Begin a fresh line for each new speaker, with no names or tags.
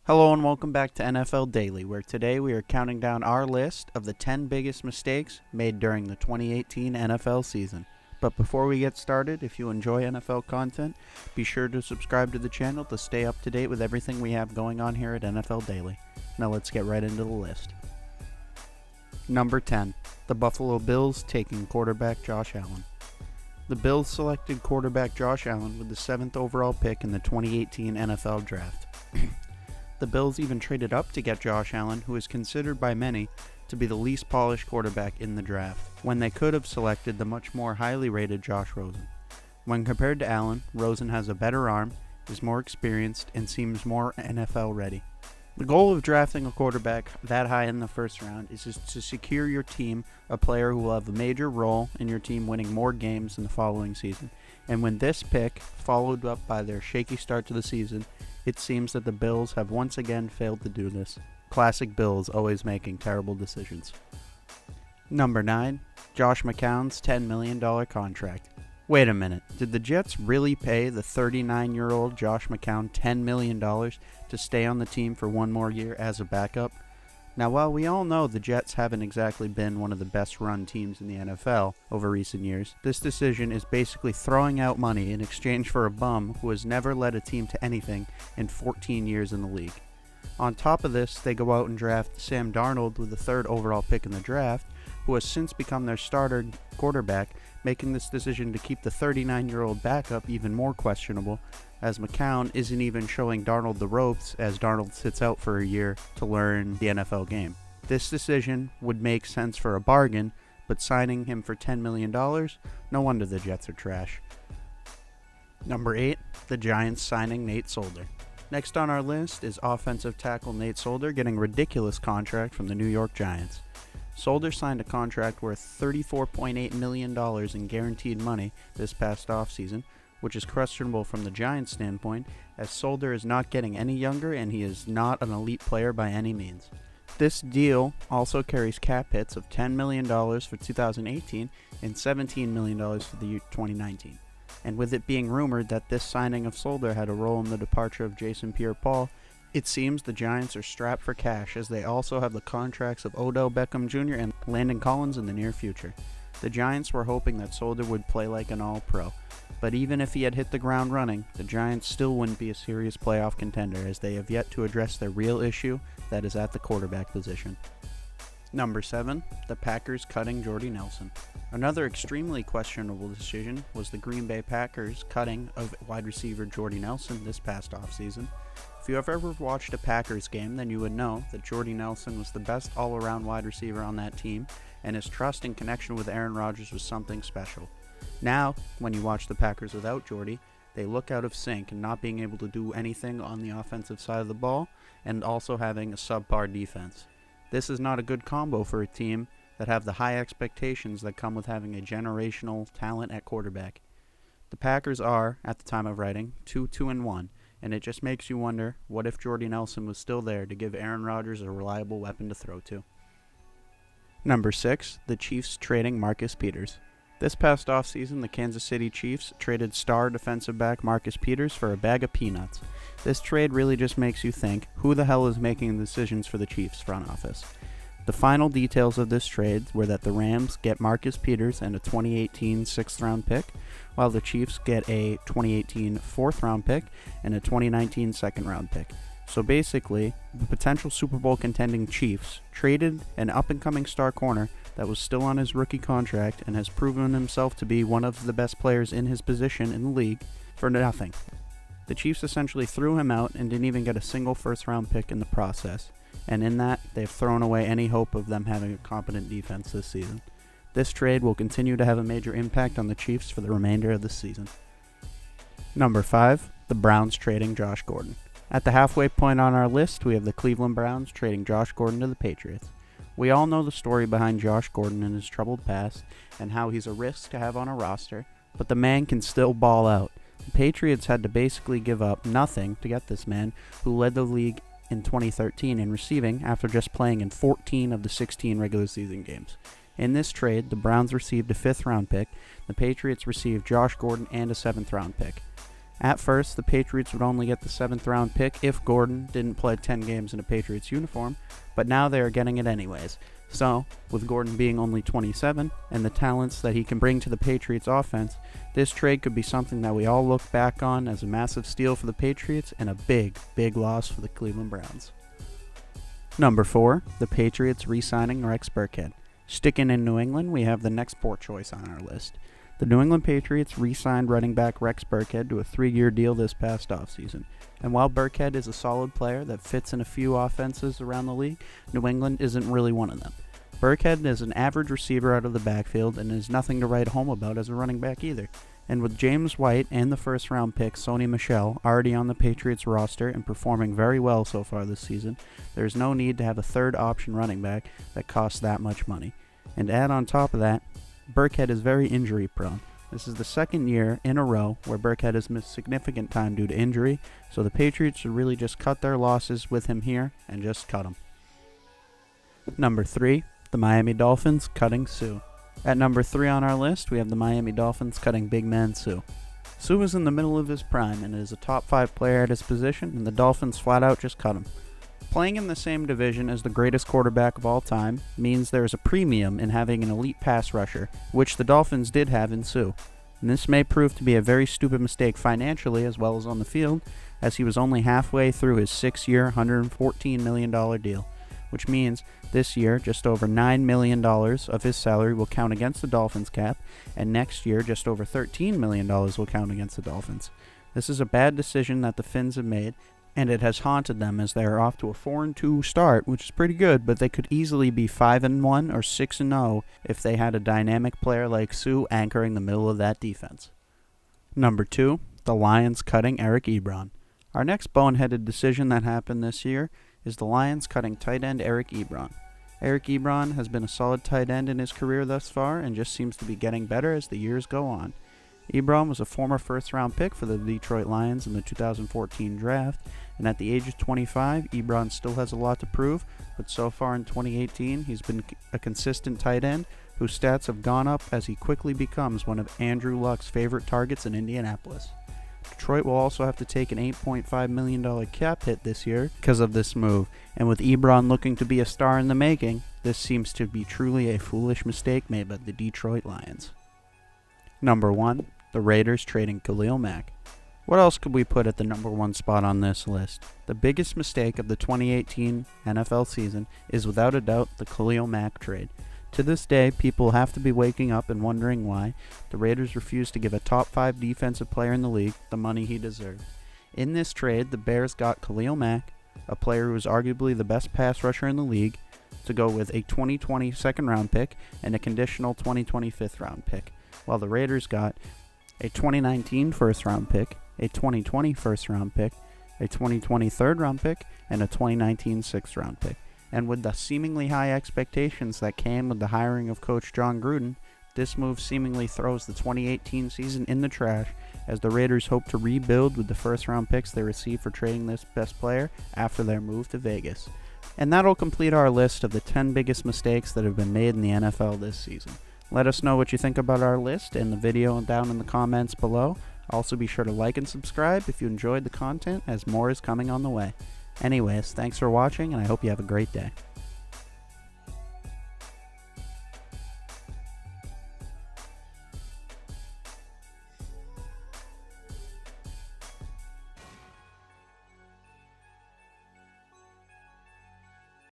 Hello and welcome back to NFL Daily, where today we are counting down our list of the 10 biggest mistakes made during the 2018 NFL season. But before we get started, if you enjoy NFL content, be sure to subscribe to the channel to stay up to date with everything we have going on here at NFL Daily. Now let's get right into the list. Number 10. The Buffalo Bills taking quarterback Josh Allen. The Bills selected quarterback Josh Allen with the 7th overall pick in the 2018 NFL Draft. The Bills even traded up to get Josh Allen, who is considered by many to be the least polished quarterback in the draft, when they could have selected the much more highly rated Josh Rosen. When compared to Allen, Rosen has a better arm, is more experienced, and seems more NFL ready. The goal of drafting a quarterback that high in the first round is to secure your team a player who will have a major role in your team winning more games in the following season. And when this pick, followed up by their shaky start to the season, it seems that the Bills have once again failed to do this. Classic Bills, always making terrible decisions. Number 9. Josh McCown's $10 million contract. Wait a minute, did the Jets really pay the 39-year-old Josh McCown $10 million to stay on the team for one more year as a backup? Now, while we all know the Jets haven't exactly been one of the best-run teams in the NFL over recent years, this decision is basically throwing out money in exchange for a bum who has never led a team to anything in 14 years in the league. On top of this, they go out and draft Sam Darnold with the 3rd overall pick in the draft, who has since become their starter quarterback, making this decision to keep the 39-year-old backup even more questionable, as McCown isn't even showing Darnold the ropes as Darnold sits out for a year to learn the NFL game. This decision would make sense for a bargain, but signing him for $10 million, no wonder the Jets are trash. Number 8. The Giants signing Nate Solder. Next on our list is offensive tackle Nate Solder getting a ridiculous contract from the New York Giants. Solder signed a contract worth $34.8 million in guaranteed money this past offseason, which is questionable from the Giants' standpoint, as Solder is not getting any younger and he is not an elite player by any means. This deal also carries cap hits of $10 million for 2018 and $17 million for the year 2019. And with it being rumored that this signing of Solder had a role in the departure of Jason Pierre-Paul, it seems the Giants are strapped for cash, as they also have the contracts of Odell Beckham Jr. and Landon Collins in the near future. The Giants were hoping that Solder would play like an all-pro, but even if he had hit the ground running, the Giants still wouldn't be a serious playoff contender, as they have yet to address their real issue that is at the quarterback position. Number 7. The Packers cutting Jordy Nelson. Another extremely questionable decision was the Green Bay Packers cutting of wide receiver Jordy Nelson this past offseason. If you have ever watched a Packers game, then you would know that Jordy Nelson was the best all-around wide receiver on that team, and his trust and connection with Aaron Rodgers was something special. Now, when you watch the Packers without Jordy, they look out of sync and not being able to do anything on the offensive side of the ball, and also having a subpar defense. This is not a good combo for a team that have the high expectations that come with having a generational talent at quarterback. The Packers are, at the time of writing, 2-1, and it just makes you wonder, what if Jordy Nelson was still there to give Aaron Rodgers a reliable weapon to throw to? Number 6. The Chiefs trading Marcus Peters. This past offseason, the Kansas City Chiefs traded star defensive back Marcus Peters for a bag of peanuts. This trade really just makes you think, who the hell is making the decisions for the Chiefs front office? The final details of this trade were that the Rams get Marcus Peters and a 2018 6th-round pick, while the Chiefs get a 2018 4th-round pick and a 2019 2nd-round pick. So basically, the potential Super Bowl contending Chiefs traded an up-and-coming star corner that was still on his rookie contract and has proven himself to be one of the best players in his position in the league for nothing. The Chiefs essentially threw him out and didn't even get a single first-round pick in the process, and in that, they've thrown away any hope of them having a competent defense this season. This trade will continue to have a major impact on the Chiefs for the remainder of the season. Number 5. The Browns trading Josh Gordon. At the halfway point on our list, we have the Cleveland Browns trading Josh Gordon to the Patriots. We all know the story behind Josh Gordon and his troubled past, and how he's a risk to have on a roster, but the man can still ball out. The Patriots had to basically give up nothing to get this man, who led the league in 2013 in receiving after just playing in 14 of the 16 regular season games. In this trade, the Browns received a 5th-round pick, the Patriots received Josh Gordon and a 7th-round pick. At first, the Patriots would only get the 7th round pick if Gordon didn't play 10 games in a Patriots uniform, but now they are getting it anyways. So, with Gordon being only 27 and the talents that he can bring to the Patriots offense, this trade could be something that we all look back on as a massive steal for the Patriots and a big, big loss for the Cleveland Browns. Number 4, the Patriots re-signing Rex Burkhead. Sticking in New England, we have the next poor choice on our list. The New England Patriots re-signed running back Rex Burkhead to a 3-year deal this past offseason. And while Burkhead is a solid player that fits in a few offenses around the league, New England isn't really one of them. Burkhead is an average receiver out of the backfield and is nothing to write home about as a running back either. And with James White and the first-round pick Sony Michel already on the Patriots roster and performing very well so far this season, there is no need to have a third-option running back that costs that much money. And add on top of that, Burkhead is very injury-prone. This is the second year in a row where Burkhead has missed significant time due to injury, so the Patriots should really just cut their losses with him here and just cut him. Number 3, the Miami Dolphins cutting Sue. At number 3 on our list, we have the Miami Dolphins cutting big man Sue. Sue is in the middle of his prime and is a top 5 player at his position, and the Dolphins flat out just cut him. Playing in the same division as the greatest quarterback of all time means there is a premium in having an elite pass rusher, which the Dolphins did have in Sue. And this may prove to be a very stupid mistake financially as well as on the field, as he was only halfway through his 6-year, $114 million deal, which means this year just over $9 million of his salary will count against the Dolphins cap, and next year just over $13 million will count against the Dolphins. This is a bad decision that the Finns have made, and it has haunted them as they are off to a 4-2 start, which is pretty good, but they could easily be 5-1 or 6-0 if they had a dynamic player like Sue anchoring the middle of that defense. Number 2, the Lions cutting Eric Ebron. Our next boneheaded decision that happened this year is the Lions cutting tight end Eric Ebron. Eric Ebron has been a solid tight end in his career thus far and just seems to be getting better as the years go on. Ebron was a former first-round pick for the Detroit Lions in the 2014 draft, and at the age of 25, Ebron still has a lot to prove, but so far in 2018, he's been a consistent tight end whose stats have gone up as he quickly becomes one of Andrew Luck's favorite targets in Indianapolis. Detroit will also have to take an $8.5 million cap hit this year because of this move, and with Ebron looking to be a star in the making, this seems to be truly a foolish mistake made by the Detroit Lions. Number 1, the Raiders trading Khalil Mack. What else could we put at the number 1 spot on this list? The biggest mistake of the 2018 NFL season is without a doubt the Khalil Mack trade. To this day, people have to be waking up and wondering why the Raiders refused to give a top 5 defensive player in the league the money he deserved. In this trade, the Bears got Khalil Mack, a player who is arguably the best pass rusher in the league, to go with a 2020 second-round pick and a conditional 2020 fifth-round pick, while the Raiders got a 2019 first-round pick, a 2020 first-round pick, a 2020 third-round pick, and a 2019 sixth-round pick. And with the seemingly high expectations that came with the hiring of Coach John Gruden, this move seemingly throws the 2018 season in the trash as the Raiders hope to rebuild with the first-round picks they received for trading this best player after their move to Vegas. And that'll complete our list of the 10 biggest mistakes that have been made in the NFL this season. Let us know what you think about our list in the video down in the comments below. Also be sure to like and subscribe if you enjoyed the content, as more is coming on the way. Anyways, thanks for watching, and I hope you have a great day.